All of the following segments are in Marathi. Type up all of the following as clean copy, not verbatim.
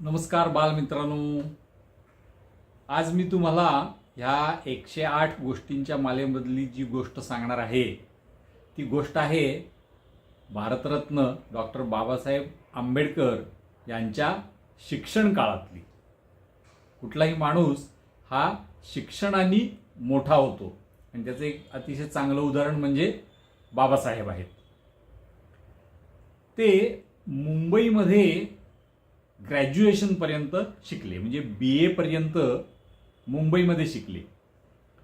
नमस्कार बालमित्रांनो, आज मी तुम्हाला ह्या 108 गोष्टींच्या मालेमधली जी गोष्ट सांगणार आहे ती गोष्ट आहे भारतरत्न डॉक्टर बाबासाहेब आंबेडकर यांच्या शिक्षण काळातली. कुठलाही माणूस हा शिक्षणाने मोठा होतो आणि त्याचं एक अतिशय चांगलं उदाहरण म्हणजे बाबासाहेब आहेत. ते मुंबईमध्ये ग्रॅज्युएशनपर्यंत शिकले, म्हणजे BA पर्यंत मुंबईमध्ये शिकले.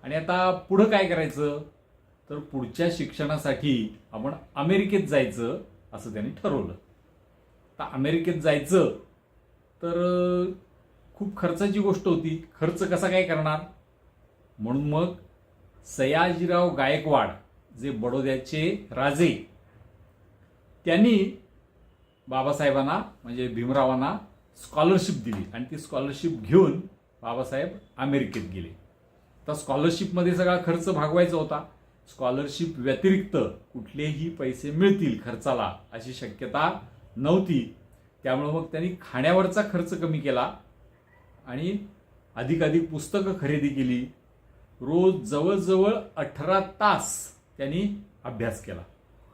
आणि आता पुढं काय करायचं, तर पुढच्या शिक्षणासाठी आपण अमेरिकेत जायचं असं त्यांनी ठरवलं. आता अमेरिकेत जायचं तर खूप खर्चाची गोष्ट होती. खर्च कसा काय करणार, म्हणून मग सयाजीराव गायकवाड जे बडोद्याचे राजे, त्यांनी बाबासाहेबांना म्हणजे भीमरावांना स्कॉलरशिप दिली आणि ती स्कॉलरशिप घेऊन बाबासाहेब अमेरिकेत गेले. तर स्कॉलरशिपमध्ये सगळा खर्च भागवायचा होता. स्कॉलरशिप व्यतिरिक्त कुठलेही पैसे मिळतील खर्चाला अशी शक्यता नव्हती. त्यामुळे मग त्यांनी खाण्यावरचा खर्च कमी केला आणि अधिकाधिक पुस्तकं खरेदी केली. रोज जवळजवळ 18 तास त्यांनी अभ्यास केला.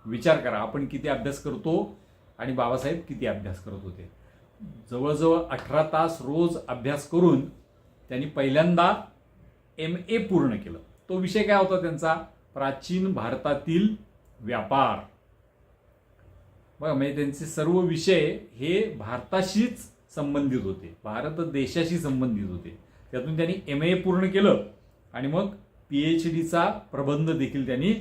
विचार करा, आपण किती अभ्यास करतो आणि बाबासाहेब किती अभ्यास करत होते. जवळजवळ 18 तास रोज अभ्यास करून त्यांनी पहिल्यांदा MA पूर्ण केलं. तो विषय काय होता त्यांचा, प्राचीन भारतातील व्यापार. बघा, म्हणजे त्यांचे सर्व विषय हे भारताशीच संबंधित होते, भारत देशाशी संबंधित होते. त्यातून त्यांनी MA पूर्ण केलं आणि मग PhDचा प्रबंध देखील त्यांनी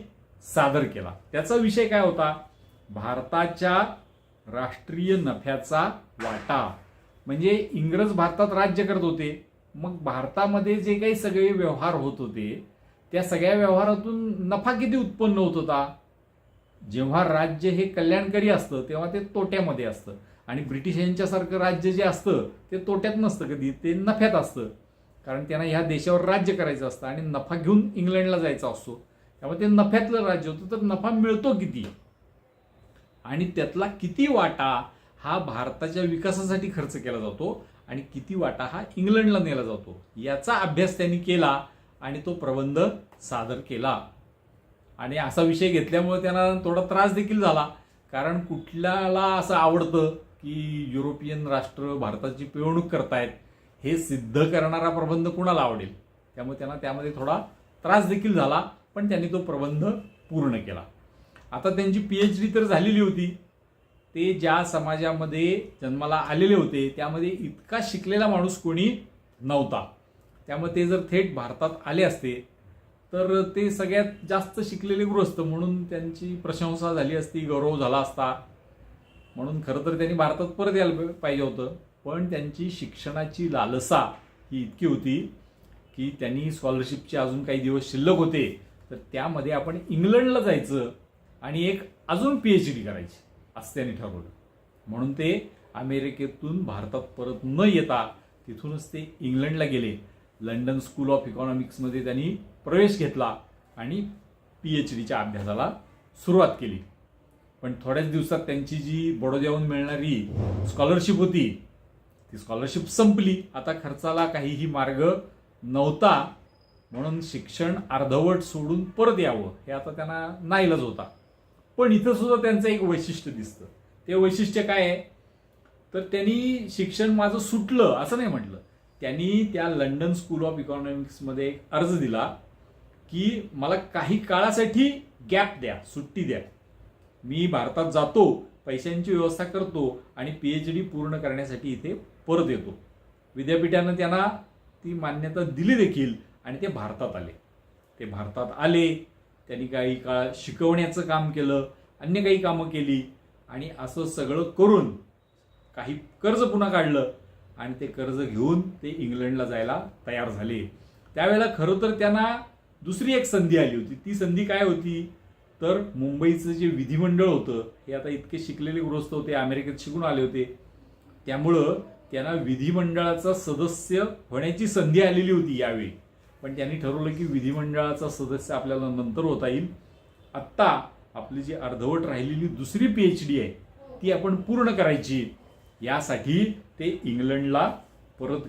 सादर केला. त्याचा विषय काय होता, भारताच्या राष्ट्रीय नफ्याचा वाटा. म्हणजे इंग्रज भारतात राज्य करत होते, मग भारतामध्ये जे काही सगळे व्यवहार होत होते त्या सगळ्या व्यवहारातून नफा किती उत्पन्न होत होता. जेव्हा राज्य हे कल्याणकारी असतं तेव्हा ते तोट्यामध्ये असतं आणि ब्रिटिशांच्यासारखं राज्य जे असतं ते तोट्यात नसतं, कधी ते नफ्यात असतं. कारण त्यांना ह्या देशावर राज्य करायचं असतं आणि नफा घेऊन इंग्लंडला जायचा असतो. त्यामुळे ते नफ्यातलं राज्य होतं. तर नफा मिळतो किती आणि त्यातला किती वाटा हा भारताच्या विकासासाठी खर्च केला जातो आणि किती वाटा हा इंग्लंडला नेला जातो, याचा अभ्यास त्यांनी केला आणि तो प्रबंध सादर केला. आणि असा विषय घेतल्यामुळे त्यांना थोडा त्रास देखील झाला, कारण कुठल्याला असं आवडतं की युरोपियन राष्ट्र भारताची पिळवणूक करतायत, हे सिद्ध करणारा प्रबंध कुणाला आवडेल. त्यामुळे त्यांना त्यामध्ये थोडा त्रास देखील झाला, पण त्यांनी तो प्रबंध पूर्ण केला. आता त्यांची PhD तर झालेली होती. ते ज्या समाजामध्ये जन्माला आलेले होते त्यामध्ये इतका शिकलेला माणूस कोणी नव्हता. त्यामुळे ते जर थेट भारतात आले असते तर ते सगळ्यात जास्त शिकलेले गृहस्थ म्हणून त्यांची प्रशंसा झाली असती, गौरव झाला असता. म्हणून खरं तर त्यांनी भारतात परत यायला पाहिजे होतं. पण त्यांची शिक्षणाची लालसा ही इतकी होती की त्यांनी स्कॉलरशिपचे अजून काही दिवस शिल्लक होते, तर त्यामध्ये आपण इंग्लंडला जायचं आणि एक अजून PhD करायची असं त्यांनी ठरवलं. म्हणून ते अमेरिकेतून भारतात परत न येता तिथूनच ते इंग्लंडला गेले. लंडन स्कूल ऑफ इकॉनॉमिक्समध्ये त्यांनी प्रवेश घेतला आणि PhDच्या अभ्यासाला सुरुवात केली. पण थोड्याच दिवसात त्यांची जी बडोद्याहून मिळणारी स्कॉलरशिप होती ती स्कॉलरशिप संपली. आता खर्चाला काहीही मार्ग नव्हता, म्हणून शिक्षण अर्धवट सोडून परत यावं हे आता त्यांना नाईलाज होता. पण इथं सुद्धा त्यांचं एक वैशिष्ट्य दिसतं. ते वैशिष्ट्य काय आहे, तर त्यांनी शिक्षण माझं सुटलं असं नाही म्हटलं. त्यांनी त्या लंडन स्कूल ऑफ इकॉनॉमिक्समध्ये एक अर्ज दिला की मला काही काळासाठी गॅप द्या, सुट्टी द्या. मी भारतात जातो, पैशांची व्यवस्था करतो आणि PhD पूर्ण करण्यासाठी इथे परत येतो. विद्यापीठानं त्यांना ती मान्यता दिली देखील आणि ते भारतात आले. त्यांनी काही काळ शिकवण्याचं काम केलं, अन्य काही कामं केली आणि असं सगळं करून काही कर्ज पुन्हा काढलं आणि ते कर्ज घेऊन ते इंग्लंडला जायला तयार झाले. त्यावेळेला खरं तर त्यांना दुसरी एक संधी आली होती. ती संधी काय होती, तर मुंबईचं जे विधिमंडळ होतं हे आता इतके शिकलेले गृहस्थ होते, अमेरिकेत शिकून आले होते, त्यामुळं त्यांना विधिमंडळाचा सदस्य होण्याची संधी आलेली होती यावेळी. पण त्यांनी ठरवलं की विधिमंडळाचा सदस्य आपल्याला नंतर होता येईल, आत्ता आपली जी अर्धवट राहिलेली दुसरी PhD आहे ती आपण पूर्ण करायची. यासाठी ते इंग्लंडला परत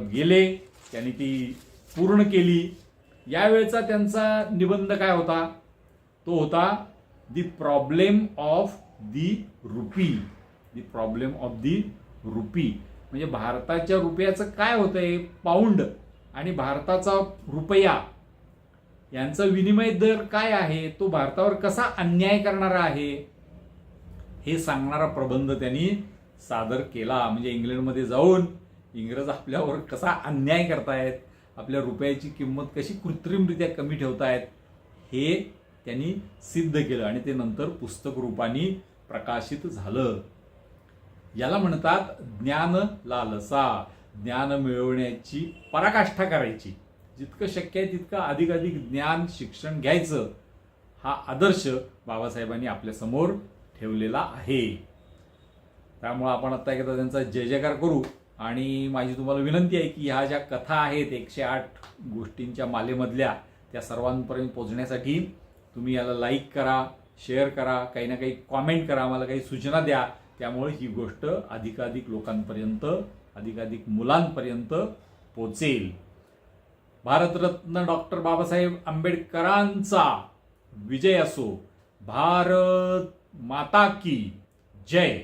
गेले. त्यांनी ती पूर्ण केली. यावेळचा त्यांचा निबंध काय होता? तो होता the problem of the RuPay. म्हणजे भारताच्या रुपयाचं काय होतंय, पाऊंड आणि भारताचा रुपया यांचा विनिमय दर काय आहे, तो भारतावर कसा अन्याय करणारा आहे, हे सांगणारा प्रबंध त्यांनी सादर केला. म्हणजे इंग्लंडमध्ये जाऊन इंग्रज आपल्यावर कसा अन्याय करतायत, आपल्या रुपयाची किंमत कशी कृत्रिमरित्या कमी ठेवतायत, हे त्यांनी सिद्ध केलं आणि ते नंतर पुस्तक रूपाने प्रकाशित झालं. याला म्हणतात ज्ञान लालसा. ज्ञान मिळवण्याची पराकाष्ठा करायची, जितकं शक्य आहे तितकं अधिकाधिक ज्ञान शिक्षण घ्यायचं, हा आदर्श बाबासाहेबांनी आपल्या समोर ठेवलेला आहे. त्यामुळे आपण आता एकदा त्यांचा जय जयकार करू. आणि माझी तुम्हाला विनंती आहे की ह्या ज्या कथा आहेत 108 गोष्टींच्या मालेमधल्या, त्या सर्वांपर्यंत पोहोचण्यासाठी तुम्ही याला लाईक करा, शेअर करा, काही ना काही कॉमेंट करा, मला काही सूचना द्या. त्यामुळे ही गोष्ट अधिकाधिक लोकांपर्यंत, अधिकाधिक मुलांपर्यंत पोचेल. भारतरत्न डॉक्टर बाबासाहेब आंबेडकरांचा विजय असो. भारत माता की जय.